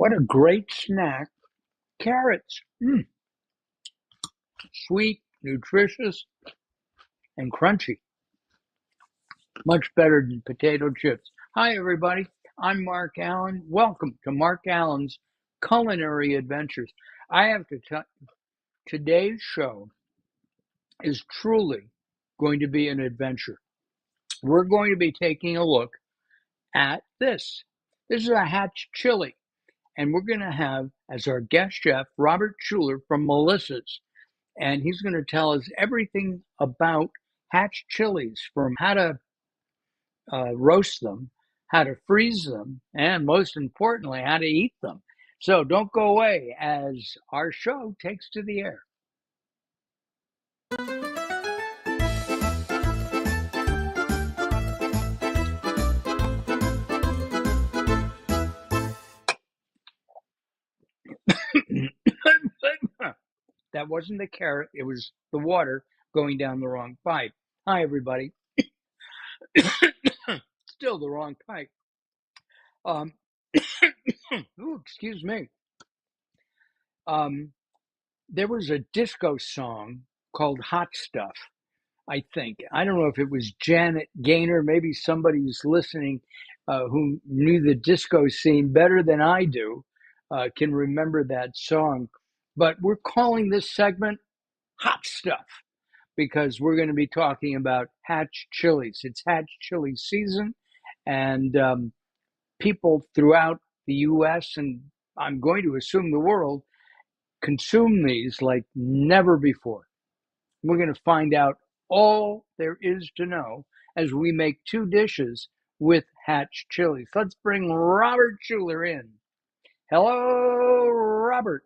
What a great snack. Carrots. Sweet, nutritious, and crunchy. Much better than potato chips. Hi, everybody. I'm Mark Allen. Welcome to Mark Allen's Culinary Adventures. I have to tell you, today's show is truly going to be an adventure. We're going to be taking a look at this. This is a hatch chili, and we're going to have as our guest chef Robert Schuler from Melissa's, and he's going to tell us everything about hatch chilies, from how to roast them, how to freeze them, and most importantly, how to eat them. So don't go away as our show takes to the air. That wasn't the carrot, it was the water going down the wrong pipe. Hi, everybody. Still the wrong pipe. Ooh, excuse me. There was a disco song called Hot Stuff, I think. I don't know if it was Janet Gaynor, maybe somebody who's listening who knew the disco scene better than I do can remember that song. But we're calling this segment Hot Stuff because we're going to be talking about hatch chilies. It's hatch chili season, and people throughout the U.S. and I'm going to assume the world consume these like never before. We're going to find out all there is to know as we make two dishes with hatch chilies. Let's bring Robert Schuler in. Hello, Robert.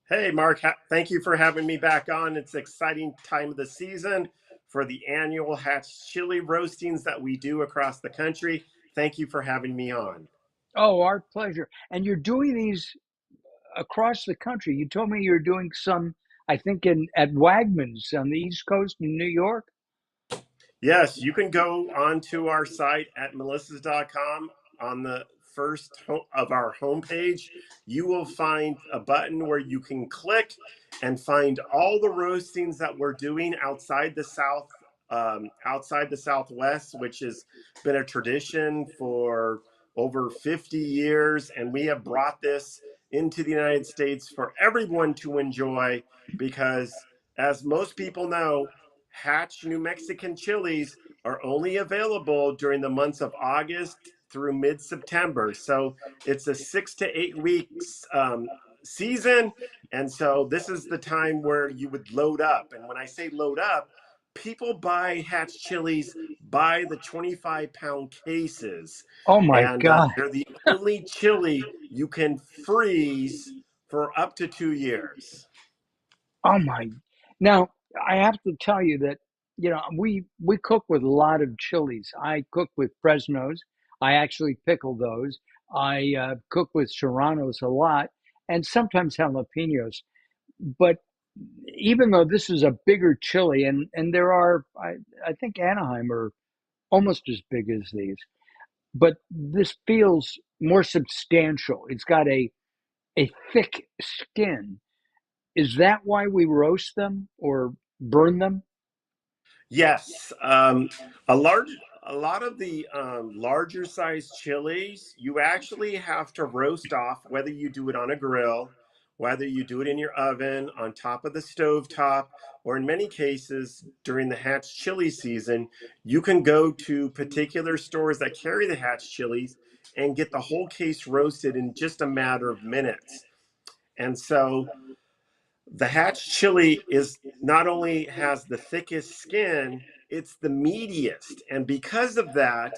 Hey, Mark, thank you for having me back on. It's an exciting time of the season for the annual hatch chili roastings that we do across the country. Thank you for having me on. Oh, our pleasure. And you're doing these across the country. You told me you're doing some, I think, at Wegmans on the East Coast in New York. Yes, you can go onto our site at melissas.com. On the first of our homepage, you will find a button where you can click and find all the roastings that we're doing outside the outside the Southwest, which has been a tradition for over 50 years. And we have brought this into the United States for everyone to enjoy because, as most people know, Hatch New Mexican chilies are only available during the months of August through mid-September. So it's a 6 to 8 weeks season. And so this is the time where you would load up. And when I say load up, people buy Hatch chilies by the 25-pound cases. Oh my And God. they're the only chili you can freeze for up to 2 years. Oh my. Now, I have to tell you that, we cook with a lot of chilies. I cook with Fresnos. I actually pickle those. I cook with serranos a lot and sometimes jalapenos. But even though this is a bigger chili, and there are, I think Anaheim are almost as big as these, but this feels more substantial. It's got a thick skin. Is that why we roast them or burn them? Yes, a large, a lot of the larger size chilies, you actually have to roast off, whether you do it on a grill, whether you do it in your oven, on top of the stove top, or in many cases during the hatch chili season, you can go to particular stores that carry the hatch chilies and get the whole case roasted in just a matter of minutes. And so the hatch chili is not only has the thickest skin, it's the meatiest. And because of that,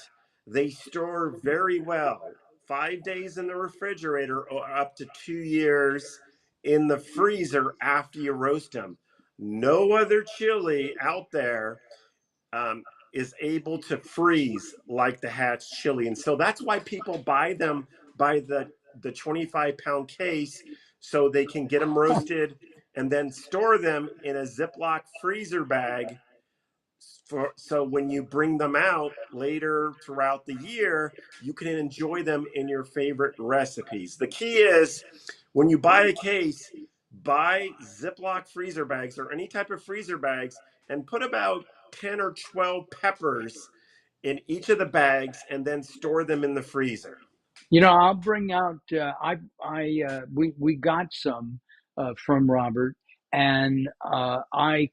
they store very well. 5 days in the refrigerator or up to 2 years in the freezer after you roast them. No other chili out there is able to freeze like the hatch chili. And so that's why people buy them by the 25-pound case so they can get them roasted and then store them in a Ziploc freezer bag So when you bring them out later throughout the year, you can enjoy them in your favorite recipes. The key is when you buy a case, buy Ziploc freezer bags or any type of freezer bags and put about 10 or 12 peppers in each of the bags and then store them in the freezer. I'll bring out. We got some from Robert, and I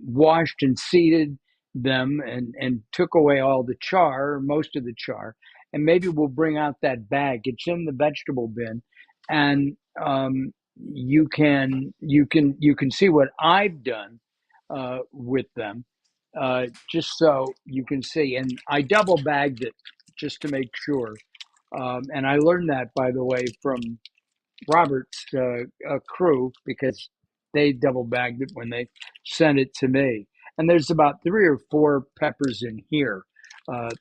washed and seeded them, and took away all the char, most of the char, and maybe we'll bring out that bag. It's in the vegetable bin, and you can see what I've done with them, just so you can see. And I double bagged it just to make sure. And I learned that, by the way, from Robert's crew, because they double bagged it when they sent it to me. And there's about 3 or 4 peppers in here.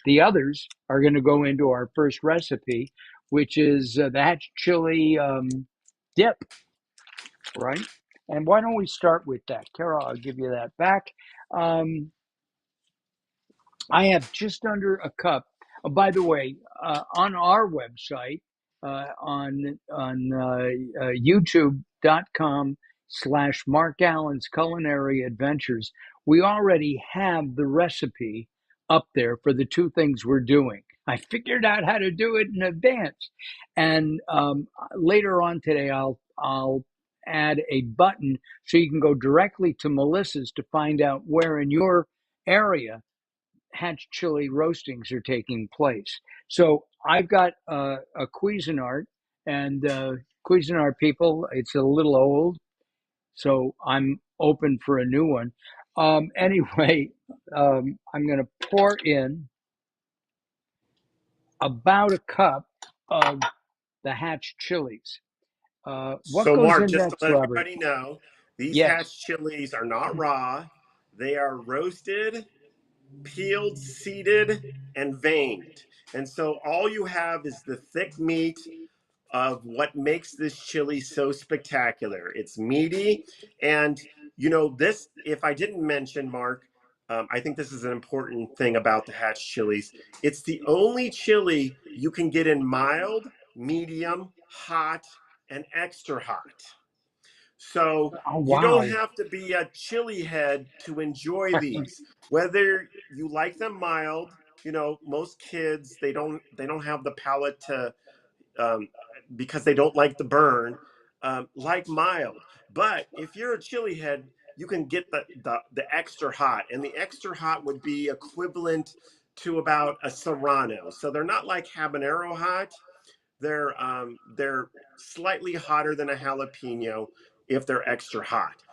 The others are going to go into our first recipe, which is the hatch chili dip, right? And why don't we start with that? Carol, I'll give you that back. Um, I have just under a cup. Oh, by the way, on our website, on YouTube.com/ Mark Allen's Culinary Adventures, we already have the recipe up there for the 2 things we're doing. I figured out how to do it in advance, and later on today, I'll add a button so you can go directly to Melissa's to find out where in your area hatch chili roastings are taking place. So I've got a Cuisinart, and Cuisinart people, it's a little old, so I'm open for a new one. Anyway, I'm going to pour in about a cup of the hatch chilies. What So, goes Mark, in just to next, let Robert? everybody know, these Yes. hatch chilies are not raw. They are roasted, peeled, seeded, and veined. And so all you have is the thick meat of what makes this chili so spectacular. It's meaty. And, this, if I didn't mention, Mark, I think this is an important thing about the hatch chilies. It's the only chili you can get in mild, medium, hot, and extra hot. So Oh, you don't wow. have to be a chili head to enjoy these. Whether you like them mild, most kids they don't have the palate to um, because they don't like the burn, like mild. But if you're a chili head, you can get the extra hot, and the extra hot would be equivalent to about a serrano. So they're not like habanero hot. They're slightly hotter than a jalapeno if they're extra hot.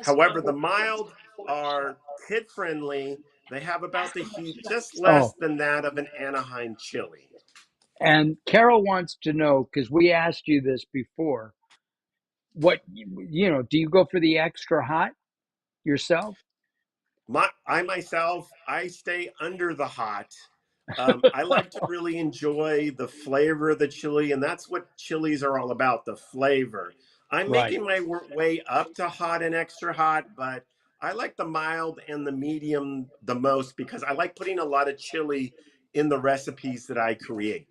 However, the mild are kid friendly. They have about the heat just less Oh, than that of an Anaheim chili. and Carol wants to know, because we asked you this before, what do you go for the extra hot yourself? I myself, I stay under the hot. I like to really enjoy the flavor of the chili, and that's what chilies are all about, the flavor. I'm Right. making my way up to hot and extra hot, but I like the mild and the medium the most because I like putting a lot of chili in the recipes that I create.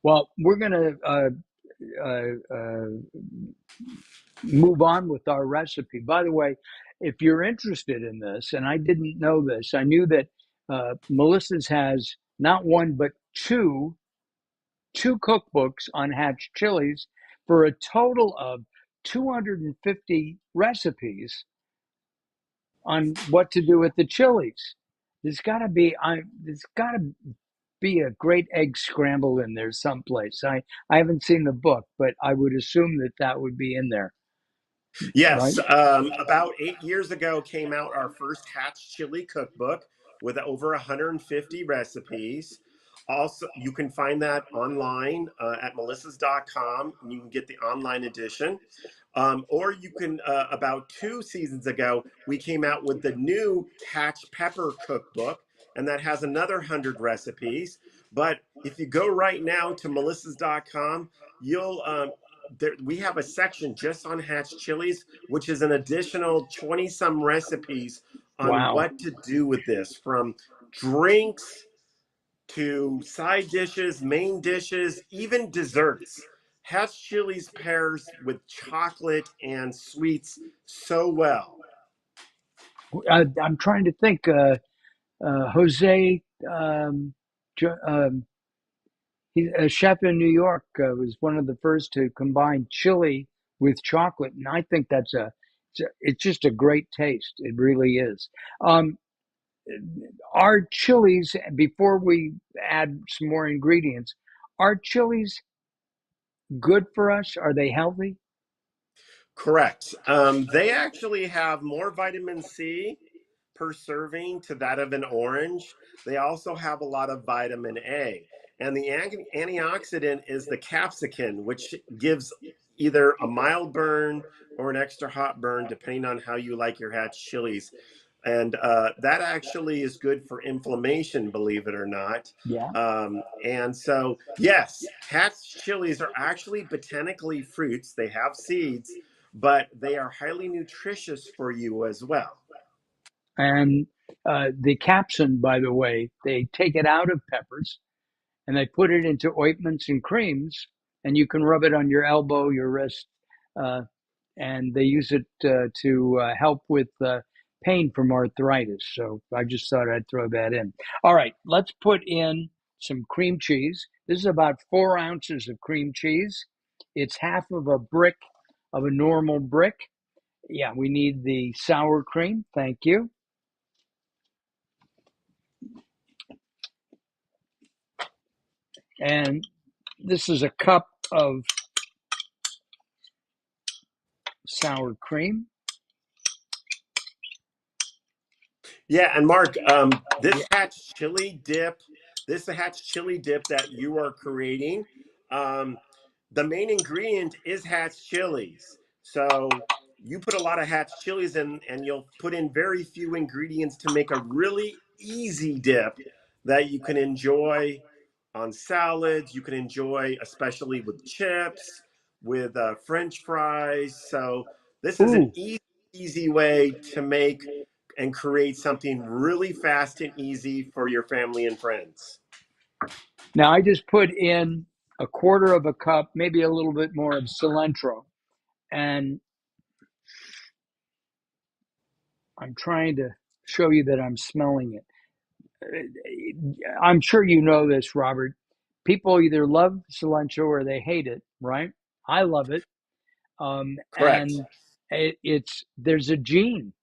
Well, we're going to move on with our recipe. By the way, if you're interested in this, and I didn't know this, I knew that Melissa's has not one but two cookbooks on hatch chilies for a total of 250 recipes on what to do with the chilies. There's got to be a great egg scramble in there someplace. I haven't seen the book, but I would assume that that would be in there, right? Yes, about 8 years ago came out our first Hatch Chili cookbook with over 150 recipes. Also, you can find that online at melissas.com, and you can get the online edition. Or you can, about 2 seasons ago, we came out with the new Hatch Pepper cookbook, and that has another 100 recipes. But if you go right now to melissas.com, you'll we have a section just on hatch chilies, which is an additional 20 some recipes on Wow. what to do with this, from drinks to side dishes, main dishes, even desserts. Hatch chilies pairs with chocolate and sweets so well. I'm trying to think. Jose, um, he's a chef in New York, was one of the first to combine chili with chocolate, and I think it's just a great taste. It really is. Um, our chilies, before we add some more ingredients, are chilies good for us? Are they healthy? Correct. They actually have more vitamin C per serving to that of an orange. They also have a lot of vitamin A. And the antioxidant is the capsicum, which gives either a mild burn or an extra hot burn, depending on how you like your hatch chilies. And that actually is good for inflammation, believe it or not. Yeah. And so, yes, hatch chilies are actually botanically fruits. They have seeds, but they are highly nutritious for you as well. And the capsin, by the way, they take it out of peppers and they put it into ointments and creams, and you can rub it on your elbow, your wrist, uh, and they use it to help with pain from arthritis. So I just thought I'd throw that in. All right, let's put in some cream cheese. This is about 4 ounces of cream cheese. It's half of a brick of a normal brick. Yeah, we need the sour cream. Thank you. And this is a cup of sour cream. Yeah, and Mark, Yeah. this hatch chili dip that you are creating, um, the main ingredient is hatch chilies. So you put a lot of hatch chilies in, and you'll put in very few ingredients to make a really easy dip that you can enjoy on salads. You can enjoy, especially with chips, with French fries. So this is an Ooh. easy way to make and create something really fast and easy for your family and friends. Now I just put in a quarter of a cup, maybe a little bit more of cilantro. And I'm trying to show you that I'm smelling it. I'm sure you know this, Robert. People either love cilantro or they hate it, right? I love it. Correct. And it's there's a gene.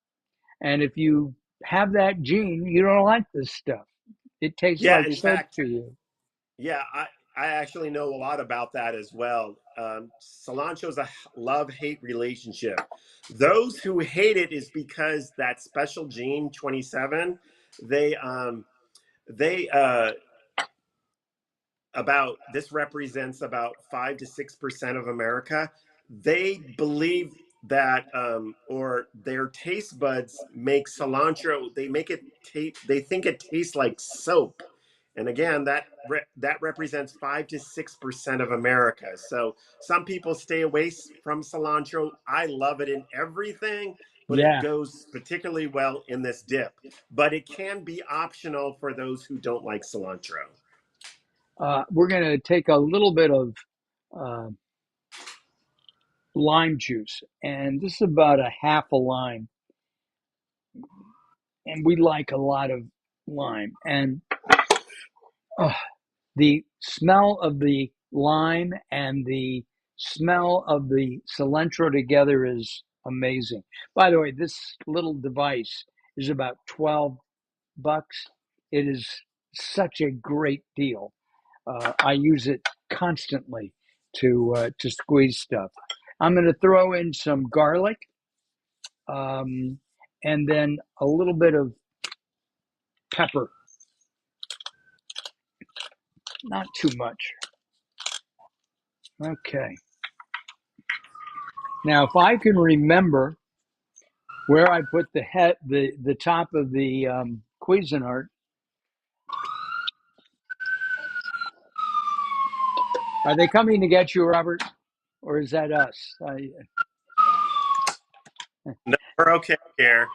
And if you have that gene, you don't like this stuff. It tastes Yeah, like in soap fact, to you. yeah, I actually know a lot about that as well. Cilantro is a love hate relationship. Those who hate it is because that special gene 27, they they about this represents about 5 to 6% of America. They believe that, or their taste buds make cilantro. They make it taste. They think it tastes like soap, and again, that represents 5 to 6% of America. So some people stay away from cilantro. I love it in everything, but it Yeah. goes particularly well in this dip. But it can be optional for those who don't like cilantro. We're going to take a little bit of uh, lime juice, and this is about a half a lime. And we like a lot of lime. And uh, the smell of the lime and the smell of the cilantro together is amazing. By the way, this little device is about $12. It is such a great deal. I use it constantly to squeeze stuff. I'm going to throw in some garlic, um, and then a little bit of pepper, not too much. Okay. Now, if I can remember where I put the top of the Cuisinart, are they coming to get you, Robert, or is that us? No, we're okay here.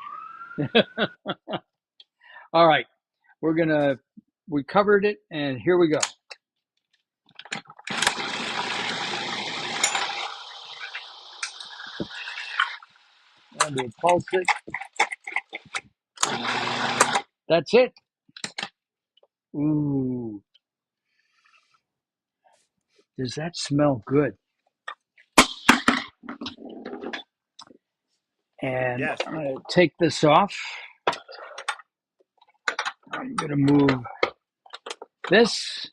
All right, we covered it, and here we go. And we'll pulse it. That's it. Ooh, does that smell good? And Yes. I'm going to take this off. I'm going to move this.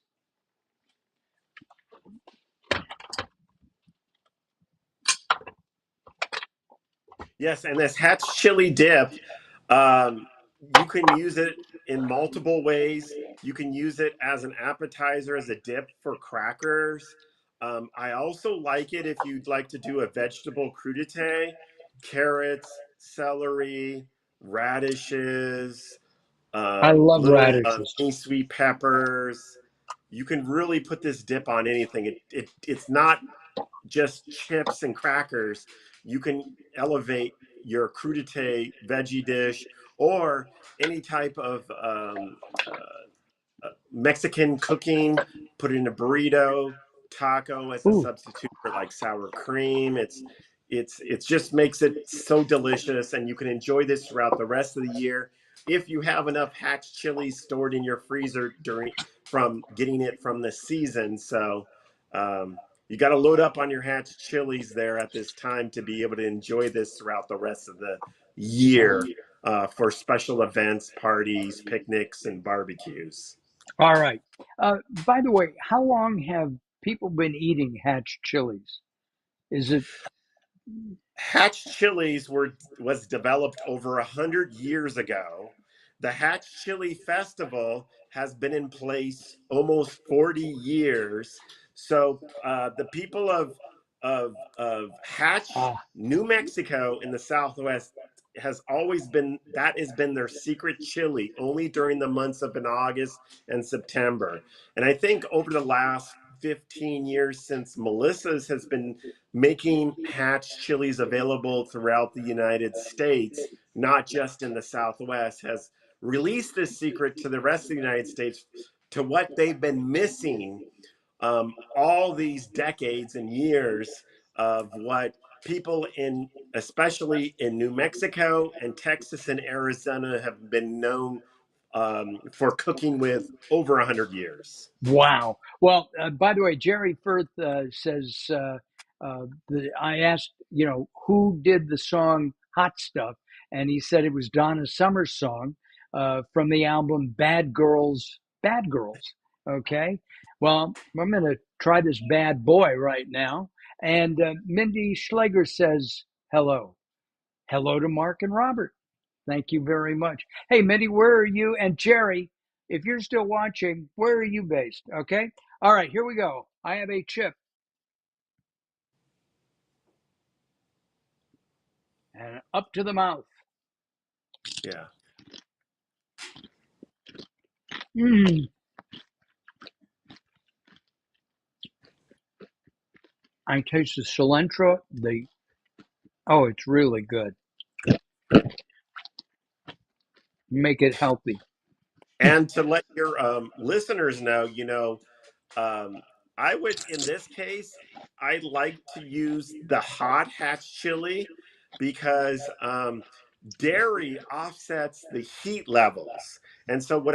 Yes, and this Hatch chili dip, you can use it in multiple ways. You can use it as an appetizer, as a dip for crackers. I also like it if you'd like to do a vegetable crudité, carrots, celery, radishes, I love little radishes. mini sweet peppers. You can really put this dip on anything. It's not just chips and crackers. You can elevate your crudité veggie dish or any type of Mexican cooking, put it in a burrito, taco as a Ooh, substitute for like sour cream. It just makes it so delicious, and you can enjoy this throughout the rest of the year if you have enough Hatch chilies stored in your freezer during from getting it from the season. So you got to load up on your Hatch chilies there at this time to be able to enjoy this throughout the rest of the year for special events, parties, picnics, and barbecues. all right. By the way, how long have people been eating Hatch chilies? Is it? Hatch chilies was developed over 100 years ago. The Hatch Chili Festival has been in place almost 40 years. So the people of Hatch, Ah, New Mexico, in the Southwest has been their secret chili only during the months of in August and September. And I think over the last 15 years since Melissa's has been making Hatch chilies available throughout the United States, not just in the Southwest, has released this secret to the rest of the United States to what they've been missing all these decades and years of what people in, especially in New Mexico and Texas and Arizona, have been known for cooking with over 100 years. wow. Well, by the way, Jerry Firth says I asked, who did the song "Hot Stuff," and he said it was Donna Summer's song from the album "Bad Girls, Bad Girls." Okay. Well, I'm going to try this bad boy right now. And Mindy Schleger says hello. Hello to Mark and Robert. Thank you very much. Hey, Mindy, where are you? And Jerry, if you're still watching, where are you based? Okay. All right, here we go. I have a chip and up to the mouth. Yeah. Mm, I taste the cilantro. It's really good. Make it healthy. And to let your listeners know, I would, in this case, I like to use the hot Hatch chili because dairy offsets the heat levels. And so when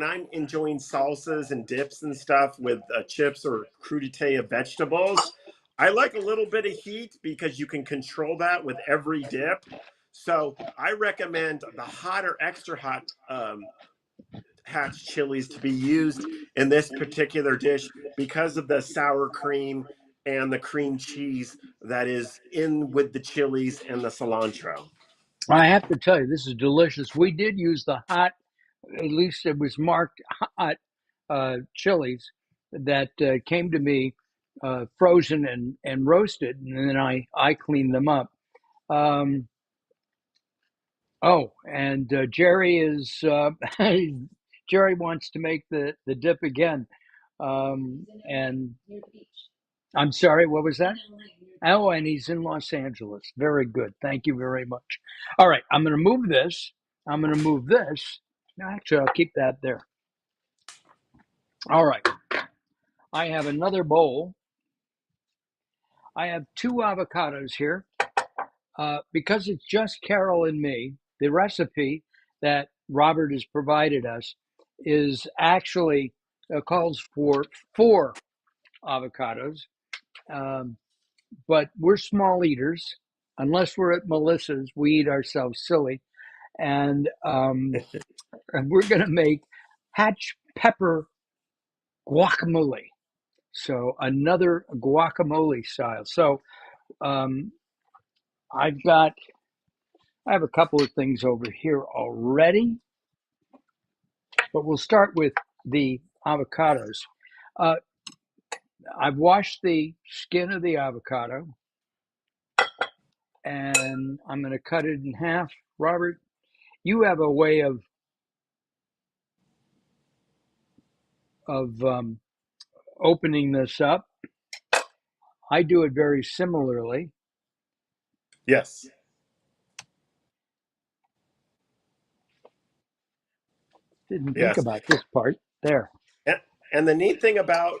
I'm enjoying salsas and dips and stuff with chips or crudité of vegetables, I like a little bit of heat because you can control that with every dip. So I recommend the hot or extra hot Hatch chilies to be used in this particular dish because of the sour cream and the cream cheese that is in with the chilies and the cilantro. I have to tell you, this is delicious. We did use the hot, at least it was marked hot chilies that came to me frozen and roasted, and then I cleaned them up. Um, and Jerry is Jerry wants to make the dip again. And I'm sorry, what was that? Oh, and he's in Los Angeles. Very good. Thank you very much. All right, I'm going to move this. I'm going to move this. Actually, I'll keep that there. All right. I have another bowl. I have two avocados here. Because it's just Carol and me, the recipe that Robert has provided us is actually calls for four avocados. Um, but we're small eaters. Unless we're at Melissa's, we eat ourselves silly. And we're going to make hatch pepper guacamole. So another guacamole style. So um, I've got, I have a couple of things over here already, but we'll start with the avocados. Uh, I've washed the skin of the avocado and I'm going to cut it in half. Robert, you have a way of opening this up. I do it very similarly. Yes. Didn't think Yes. about this part. There. And, and the neat thing about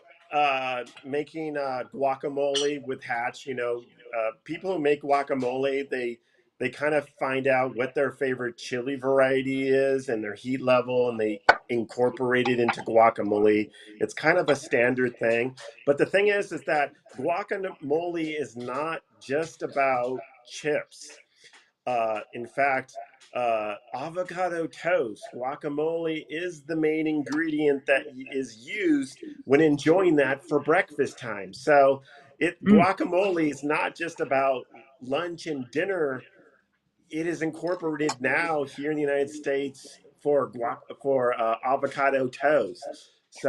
making guacamole with hatch, people who make guacamole, they kind of find out what their favorite chili variety is and their heat level, and they incorporate it into guacamole. It's kind of a standard thing. But the thing is that guacamole is not just about chips. In fact, avocado toast, guacamole is the main ingredient that is used when enjoying that for breakfast time. So it Mm. guacamole is not just about lunch and dinner. It is incorporated now here in the United States for avocado toast.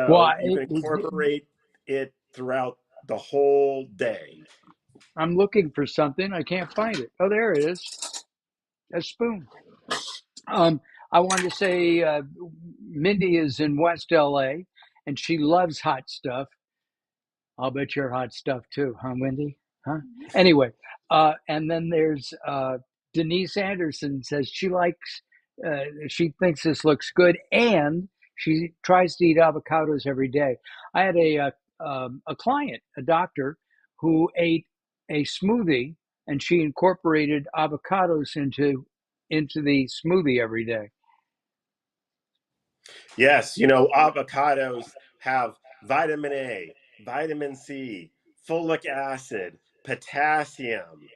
Well, So you can incorporate it throughout the whole day. I'm looking for something. I can't find it. Oh, there it is. A spoon. Um, I wanted to say Mindy is in West LA and she loves hot stuff. I'll bet you're hot stuff too, huh, Wendy? Huh? Anyway, and then there's Denise Anderson says she thinks this looks good, and she tries to eat avocados every day. I had a client, a doctor, who ate a smoothie, and she incorporated avocados into the smoothie every day. Yes, avocados have vitamin A, vitamin C, folic acid, potassium.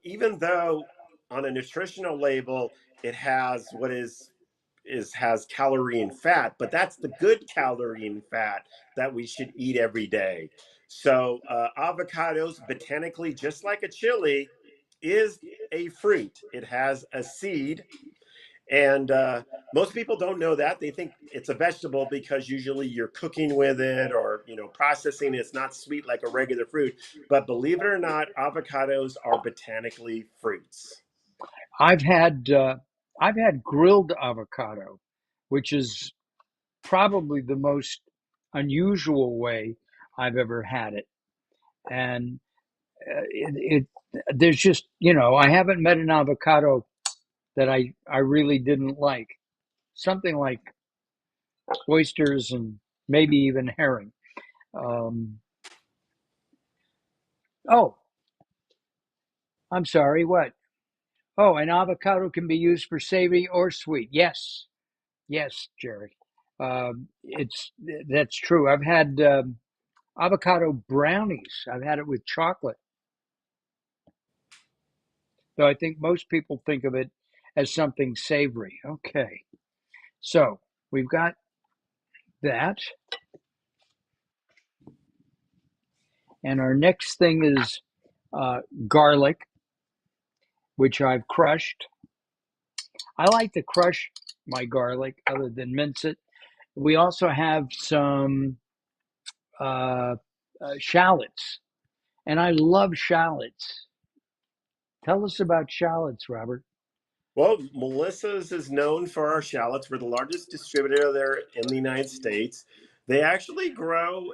Even though on a nutritional label it has what is has calorie and fat, but that's the good calorie and fat that we should eat every day. So avocados, botanically, just like a chili, is a fruit. It has a seed, and most people don't know that. They think it's a vegetable because usually you're cooking with it or processing it. It's not sweet like a regular fruit. But believe it or not, avocados are botanically fruits. I've had uh, I've had grilled avocado, which is probably the most unusual way I've ever had it. And there's just, I haven't met an avocado that I really didn't like. Something like oysters and maybe even herring. Um, oh, I'm sorry, what? Oh, an avocado can be used for savory or sweet. Yes, yes, Jerry. It's That's true. I've had avocado brownies. I've had it with chocolate. So I think most people think of it as something savory. Okay. So we've got that. And our next thing is garlic, which I've crushed. I like to crush my garlic other than mince it. We also have some shallots, and I love shallots. Tell us about shallots, Robert. Well, Melissa's is known for our shallots. We're the largest distributor there in the United States. They actually grow.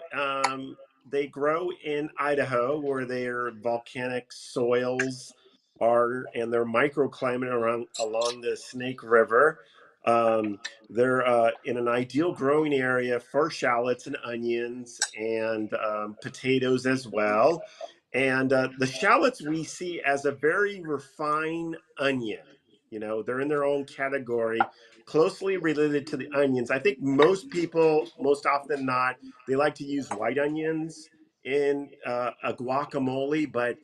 they grow in Idaho, where their volcanic soils are, and their microclimate around along the Snake River. Um, they're in an ideal growing area for shallots and onions and potatoes as well. And the shallots we see as a very refined onion. You know, they're in their own category, closely related to the onions. I think most people, most often than not, they like to use white onions in a guacamole. But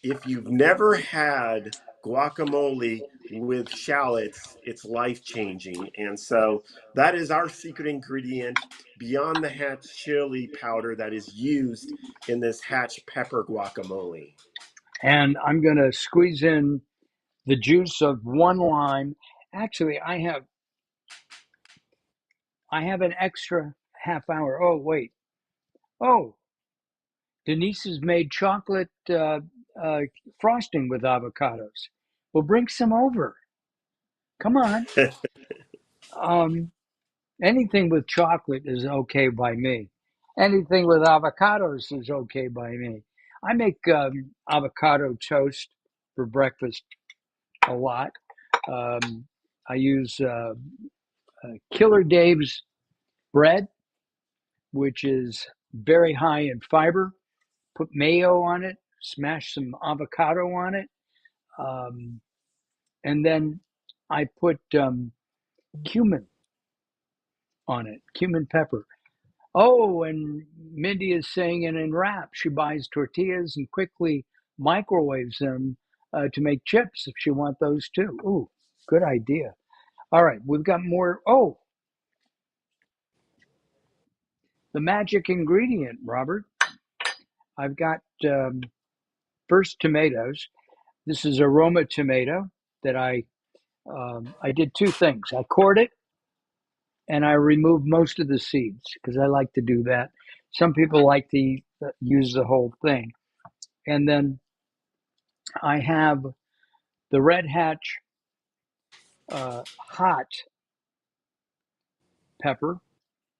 if you've never had guacamole with shallots, it's life changing. And so that is our secret ingredient beyond the hatch chili powder that is used in this hatch pepper guacamole. And I'm going to squeeze in the juice of one lime. Actually, I have an extra half hour. Oh, wait. Oh, Denise has made chocolate uh, frosting with avocados. Well, bring some over. Come on. Um, Anything with chocolate is okay by me. Anything with avocados is okay by me. I make avocado toast for breakfast a lot. I use Killer Dave's bread, which is very high in fiber. Put mayo on it, smash some avocado on it, um, and then I put cumin on it, cumin pepper. Oh, and Mindy is saying in wrap, she buys tortillas and quickly microwaves them to make chips if she wants those too. Ooh, good idea. All right, we've got more. Oh, the magic ingredient, Robert. I've got first tomatoes. This is a Roma tomato that I did two things. I cored it and I removed most of the seeds because I like to do that. Some people like to use the whole thing. And then I have the Red Hatch hot pepper.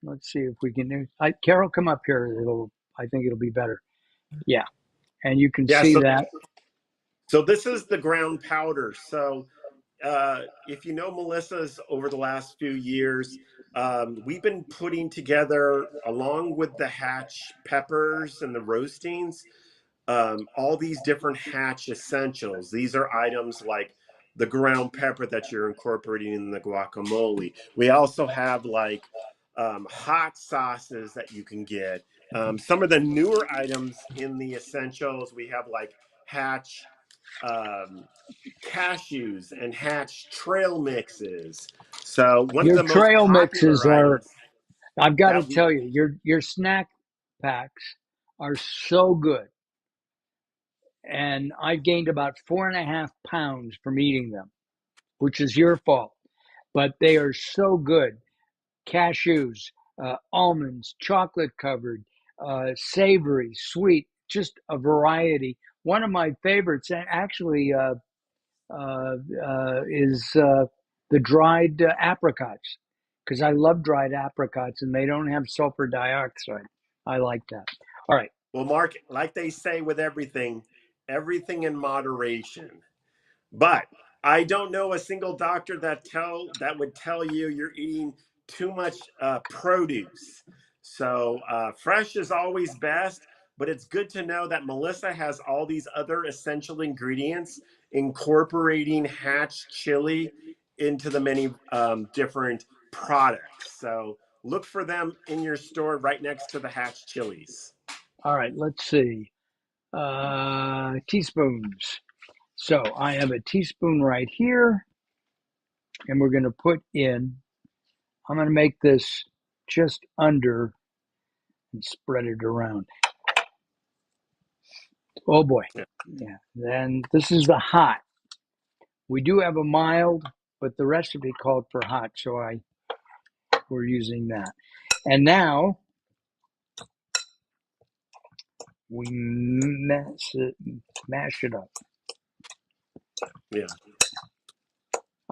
Let's see if we can do. Carol, come up here. I think it'll be better. Yeah, and you can Yeah, see so that. so this is the ground powder. So if you know Melissa's over the last few years, we've been putting together, along with the hatch peppers and the roastings, all these different hatch essentials. These are items like the ground pepper that you're incorporating in the guacamole. We also have like hot sauces that you can get. Some of the newer items in the essentials, we have like hatch um, cashews and hatch trail mixes. So one of Your the most trail mixes popular are. items I've got to that we tell you, your snack packs are so good, and I gained about 4.5 pounds from eating them, which is your fault. But they are so good. Cashews, almonds, chocolate covered, savory, sweet, just a variety. One of my favorites, actually, is the dried apricots because I love dried apricots and they don't have sulfur dioxide. I like that. All right. well, Mark, like they say with everything, everything in moderation. But I don't know a single doctor that would tell you you're eating too much produce. So fresh is always best, but it's good to know that Melissa has all these other essential ingredients incorporating hatch chili into the many different products. So look for them in your store right next to the hatch chilies. All right. Let's see. Teaspoons. So I have a teaspoon right here, and we're going to put in, I'm going to make this just under and spread it around. Oh boy. Yeah. Yeah. Then this is the hot. We do have a mild, but the recipe called for hot, so we're using that. And now we mash it up. Yeah.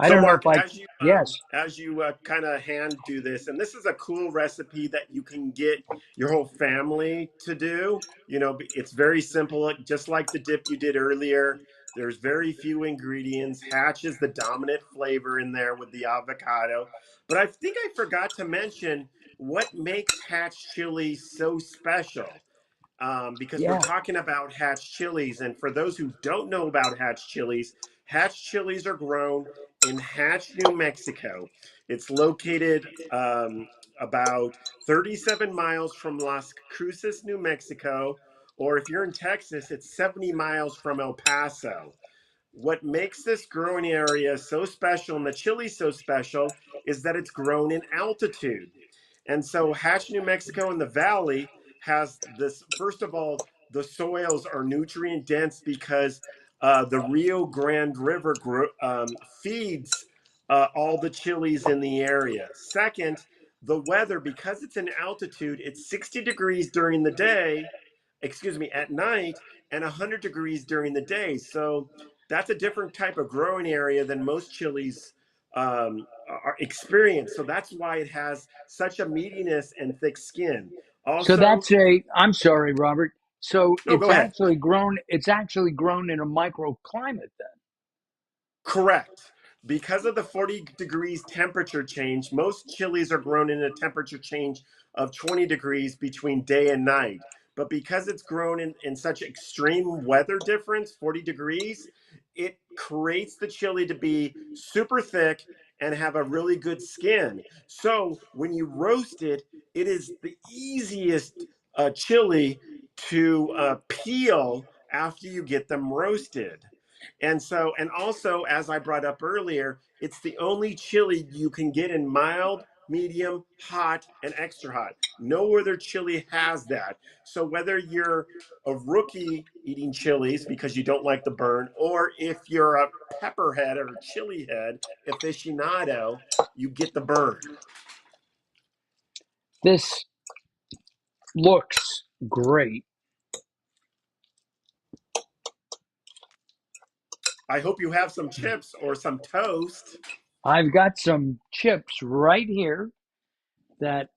I So don't know Mark, if I, yes, as you kind of hand do this, and this is a cool recipe that you can get your whole family to do. You know, it's very simple, just like the dip you did earlier. There's very few ingredients. Hatch is the dominant flavor in there with the avocado. But I think I forgot to mention what makes Hatch chili so special, because we're yeah. talking about Hatch chilies. And for those who don't know about Hatch chilies are grown in Hatch, New Mexico. It's located about 37 miles from Las Cruces, New Mexico. Or if you're in Texas, it's 70 miles from El Paso. What makes this growing area so special and the chili so special is that it's grown in altitude. And so Hatch, New Mexico in the valley has this, first of all, the soils are nutrient dense because the Rio Grande River feeds all the chilies in the area. Second, the weather, because it's in altitude, it's 60 degrees during the day, excuse me, at night, and 100 degrees during the day. So that's a different type of growing area than most chilies are experienced. So that's why it has such a meatiness and thick skin. So Also, that's a, I'm sorry, Robert. So no, go ahead. it's actually grown in a microclimate then. Correct. Because of the 40 degrees temperature change, most chilies are grown in a temperature change of 20 degrees between day and night. But because it's grown in such extreme weather difference, 40 degrees, it creates the chili to be super thick and have a really good skin. So when you roast it, it is the easiest chili to peel after you get them roasted. And so, and also, as I brought up earlier, it's the only chili you can get in mild, medium, hot, and extra hot. No other chili has that. So, whether you're a rookie eating chilies because you don't like the burn, or if you're a pepperhead or a chili head aficionado, you get the burn. This looks great. I hope you have some chips or some toast. I've got some chips right here that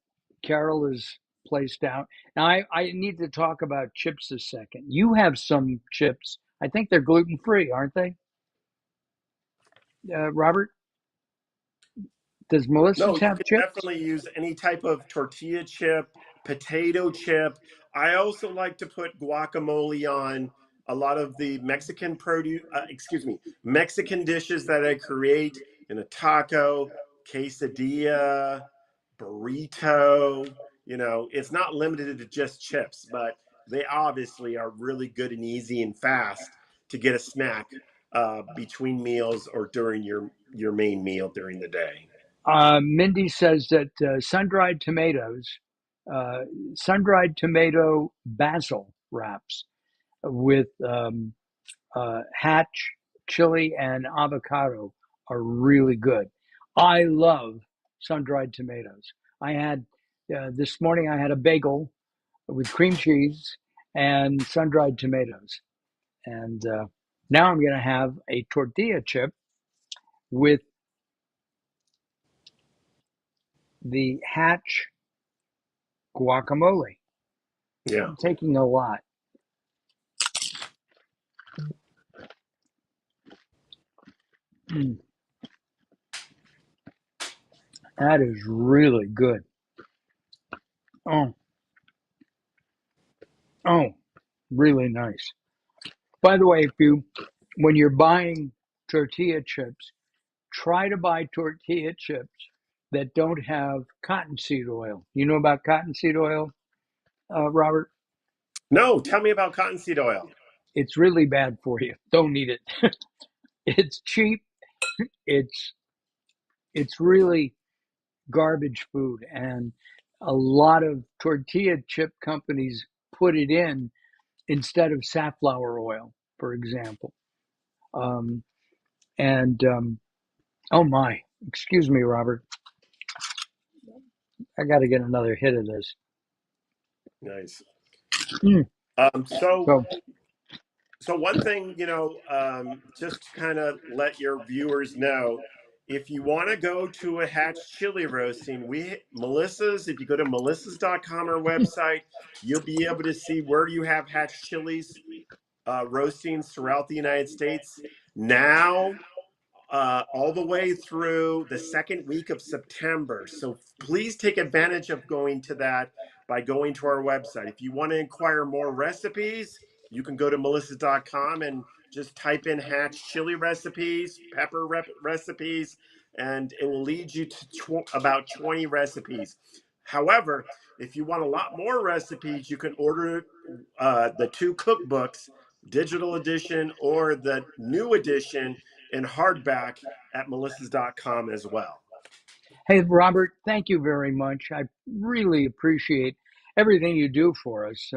Carol has placed out. Now, I need to talk about chips a second. You have some chips. I think they're gluten free, aren't they? Robert, does No, Melissa's you have can chips? definitely use any type of tortilla chip, potato chip. I also like to put guacamole on a lot of the Mexican produce, Mexican dishes that I create in a taco, quesadilla, burrito. You know, it's not limited to just chips, but they obviously are really good and easy and fast to get a snack between meals or during your main meal during the day. Mindy says that sun-dried tomatoes, uh, sun-dried tomato basil wraps with hatch, chili, and avocado are really good. I love sun-dried tomatoes. I had this morning. I had a bagel with cream cheese and sun-dried tomatoes, and now I'm going to have a tortilla chip with the hatch guacamole. Yeah. I'm taking a lot. Mm, that is really good. Oh, oh, really nice. By the way, if you when you're buying tortilla chips, try to buy tortilla chips that don't have cottonseed oil. You know about cottonseed oil, Robert? No, tell me about cottonseed oil. It's really bad for you. Don't eat it. It's cheap. It's it's really garbage food, and a lot of tortilla chip companies put it in instead of safflower oil, for example. Um, and oh my, excuse me, Robert, I got to get another hit of this. Nice. Mm. Um, so, So so one thing, just to kind of let your viewers know, if you want to go to a hatch chili roasting, Melissa's, if you go to melissas.com, our website, you'll be able to see where you have hatch chilies roastings throughout the United States. Now, all the way through the second week of September. So please take advantage of going to that by going to our website. If you want to inquire more recipes, you can go to melissa.com and just type in hatch chili recipes, recipes, and it will lead you to about 20 recipes. However, if you want a lot more recipes, you can order the two cookbooks, digital edition or the new edition in hardback at melissas.com as well. Hey, Robert, thank you very much. I really appreciate everything you do for us,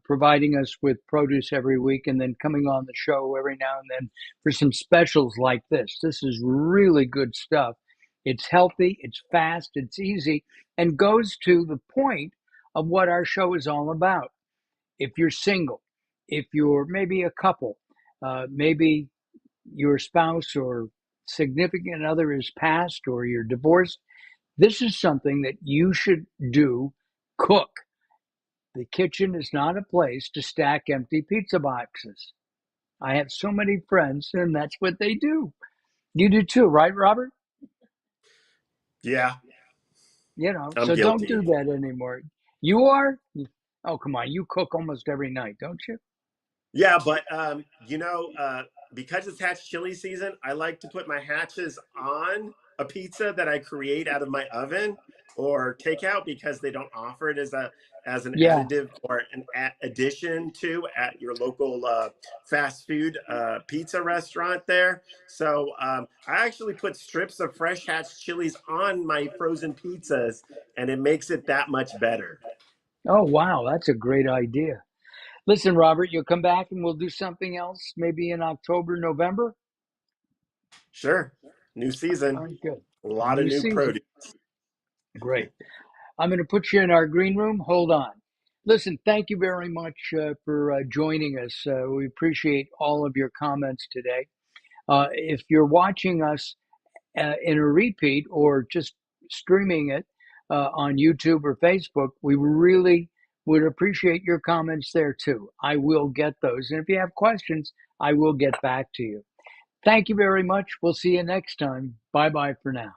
providing us with produce every week and then coming on the show every now and then for some specials like this. This is really good stuff. It's healthy, it's fast, it's easy, and goes to the point of what our show is all about. If you're single, if you're maybe a couple, maybe your spouse or significant other is passed or you're divorced, this is something that you should do. Cook. The kitchen is not a place to stack empty pizza boxes. I have so many friends, and that's what they do. You do too, right, Robert? Yeah, I'm So don't do guilty. that anymore. You are? Oh, come on. You cook almost every night, don't you? Yeah, but because it's hatch chili season, I like to put my hatches on a pizza that I create out of my oven or takeout because they don't offer it as an Yeah. additive or an addition to at your local fast food pizza restaurant there. So I actually put strips of fresh hatch chilies on my frozen pizzas, and it makes it that much better. Oh, wow. That's a great idea. Listen, Robert, you'll come back and we'll do something else maybe in October, November. Sure, new All season, right, good. a lot of New new season. produce. Great. I'm going to put you in our green room. Hold on. Listen, thank you very much for joining us. We appreciate all of your comments today. If you're watching us in a repeat or just streaming it on YouTube or Facebook, we really would appreciate your comments there too. I will get those. And if you have questions, I will get back to you. Thank you very much. We'll see you next time. Bye bye for now.